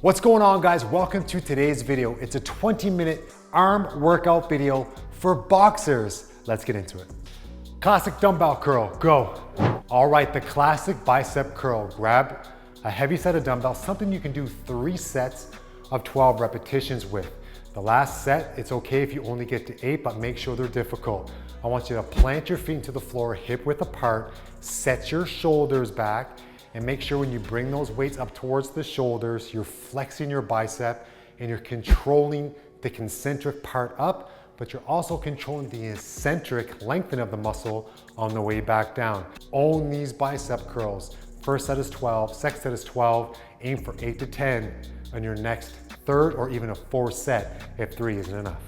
What's going on, guys? Welcome to today's video. It's a 20-minute arm workout video for boxers. Let's get into it. Classic dumbbell curl, go. All right, the classic bicep curl. Grab a heavy set of dumbbells, something you can do 3 sets of 12 repetitions with. The last set, it's okay if you only get to 8, but make sure they're difficult. I want you to plant your feet into the floor, hip width apart, set your shoulders back, and make sure when you bring those weights up towards the shoulders, you're flexing your bicep and you're controlling the concentric part up, but you're also controlling the eccentric lengthening of the muscle on the way back down. Own these bicep curls. First set is 12, second set is 12, aim for 8 to 10 on your next third or even a 4th set if 3 isn't enough.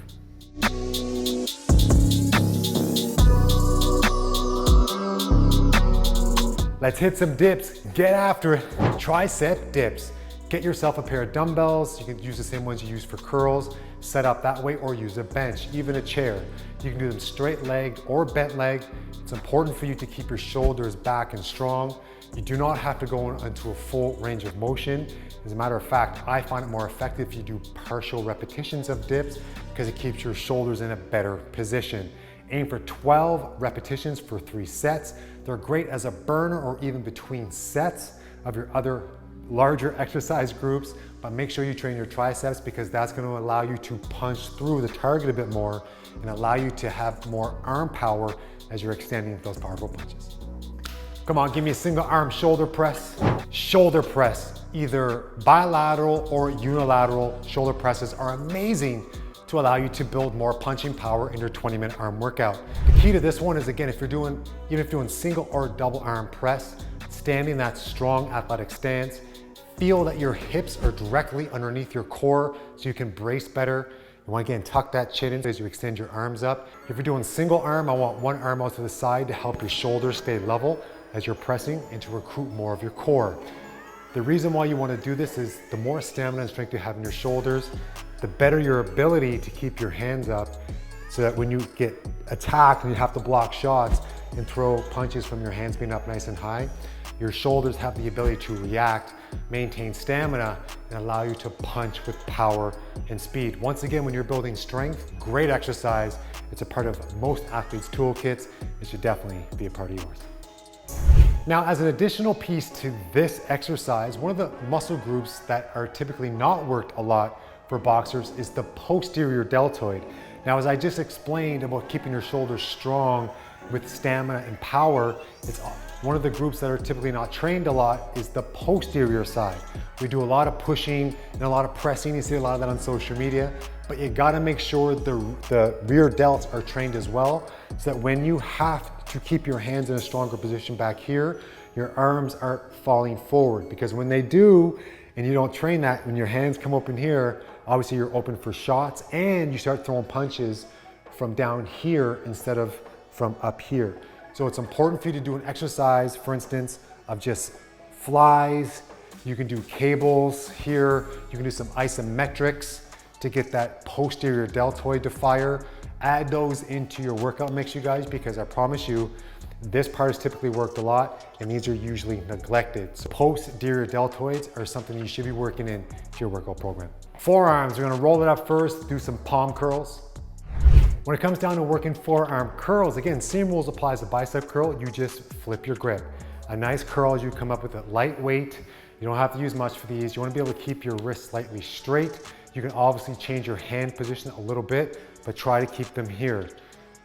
Let's hit some dips, get after it. Tricep dips. Get yourself a pair of dumbbells. You can use the same ones you use for curls. Set up that way or use a bench, even a chair. You can do them straight legged or bent leg. It's important for you to keep your shoulders back and strong. You do not have to go into a full range of motion. As a matter of fact, I find it more effective if you do partial repetitions of dips because it keeps your shoulders in a better position. Aim for 12 repetitions for 3 sets. They're great as a burner or even between sets of your other larger exercise groups, but make sure you train your triceps because that's going to allow you to punch through the target a bit more and allow you to have more arm power as you're extending those powerful punches. Come on, give me a single arm shoulder press. Shoulder press, either bilateral or unilateral shoulder presses are amazing to allow you to build more punching power in your 20-minute arm workout. The key to this one is, again, even if you're doing single or double arm press, standing that strong athletic stance, feel that your hips are directly underneath your core so you can brace better. You want to, again, tuck that chin in as you extend your arms up. If you're doing single arm, I want one arm out to the side to help your shoulders stay level as you're pressing and to recruit more of your core. The reason why you want to do this is the more stamina and strength you have in your shoulders, the better your ability to keep your hands up so that when you get attacked and you have to block shots and throw punches from your hands being up nice and high, your shoulders have the ability to react, maintain stamina, and allow you to punch with power and speed. Once again, when you're building strength, great exercise. It's a part of most athletes' toolkits. It should definitely be a part of yours. Now, as an additional piece to this exercise, one of the muscle groups that are typically not worked a lot for boxers is the posterior deltoid. Now, as I just explained about keeping your shoulders strong with stamina and power, it's one of the groups that are typically not trained a lot is the posterior side. We do a lot of pushing and a lot of pressing. You see a lot of that on social media, but you gotta make sure the rear delts are trained as well, so that when you have to keep your hands in a stronger position back here, your arms aren't falling forward, because when they do, and you don't train that, when your hands come open here, obviously you're open for shots and you start throwing punches from down here instead of from up here. So it's important for you to do an exercise, for instance, of just flies. You can do cables here. You can do some isometrics to get that posterior deltoid to fire. Add those into your workout mix, you guys, because I promise you, this part is typically worked a lot and these are usually neglected. So posterior deltoids are something you should be working in to your workout program. Forearms, we're gonna roll it up first, do some palm curls. When it comes down to working forearm curls, again, same rules apply as a bicep curl, you just flip your grip. A nice curl, you come up with it lightweight. You don't have to use much for these. You wanna be able to keep your wrists slightly straight. You can obviously change your hand position a little bit, but try to keep them here.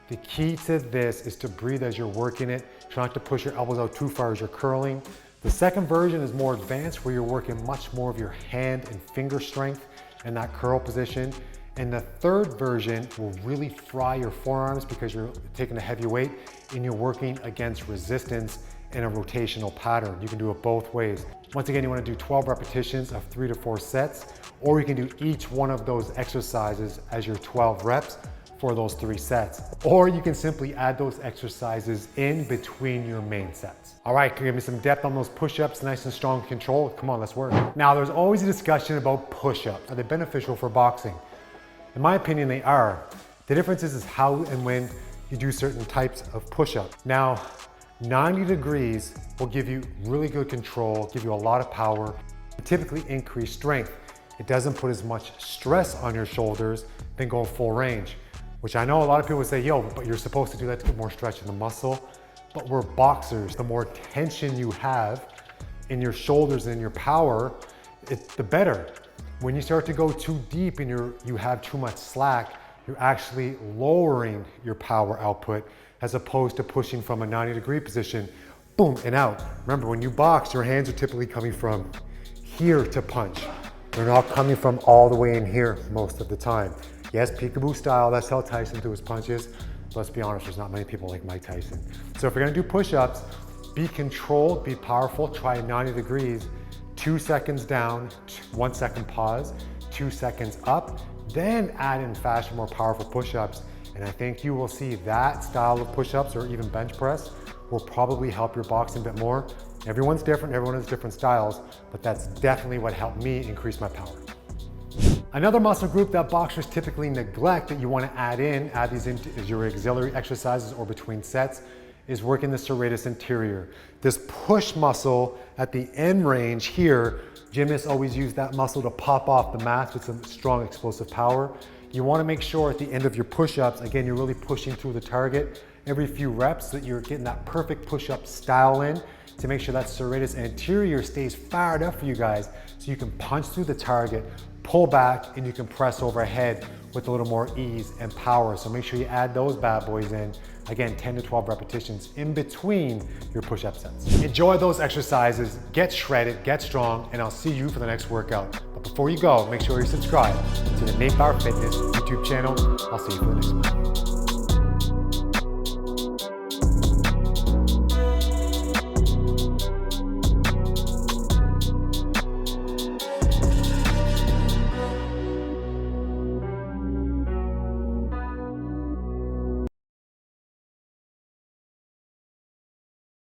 The key to this is to breathe as you're working it. Try not to push your elbows out too far as you're curling. The second version is more advanced, where you're working much more of your hand and finger strength in that curl position. And the third version will really fry your forearms because you're taking a heavy weight and you're working against resistance in a rotational pattern. You can do it both ways. Once again, you want to do 12 repetitions of 3 to 4 sets, or you can do each one of those exercises as your 12 reps for those 3 sets. Or you can simply add those exercises in between your main sets. All right, give me some depth on those push-ups, nice and strong control. Come on, let's work. Now, there's always a discussion about push-ups. Are they beneficial for boxing? In my opinion, they are. The difference is how and when you do certain types of push-up. Now, 90 degrees will give you really good control, give you a lot of power, and typically increase strength. It doesn't put as much stress on your shoulders than going full range, which I know a lot of people would say, yo, but you're supposed to do that to get more stretch in the muscle. But we're boxers. The more tension you have in your shoulders and in your power, the better. When you start to go too deep and you have too much slack, you're actually lowering your power output as opposed to pushing from a 90-degree position, boom, and out. Remember, when you box, your hands are typically coming from here to punch. They're not coming from all the way in here most of the time. Yes, peekaboo style, that's how Tyson threw his punches. Let's be honest, there's not many people like Mike Tyson. So if you're gonna do push-ups, be controlled, be powerful, try 90 degrees, 2 seconds down, 1 second pause, 2 seconds up, then add in faster, more powerful push-ups. And I think you will see that style of push-ups or even bench press will probably help your boxing a bit more. Everyone's different, everyone has different styles, but that's definitely what helped me increase my power. Another muscle group that boxers typically neglect that you want to add these into is your auxiliary exercises or between sets, is working the serratus anterior. This push muscle at the end range here, gymnasts always use that muscle to pop off the mat with some strong explosive power. You want to make sure at the end of your push-ups, again, you're really pushing through the target every few reps so that you're getting that perfect push-up style in to make sure that serratus anterior stays fired up for you guys so you can punch through the target, pull back, and you can press overhead with a little more ease and power. So make sure you add those bad boys in. Again, 10 to 12 repetitions in between your push-up sets. Enjoy those exercises, get shredded, get strong, and I'll see you for the next workout. But before you go, make sure you subscribe to the Nate Bauer Fitness YouTube channel. I'll see you for the next one.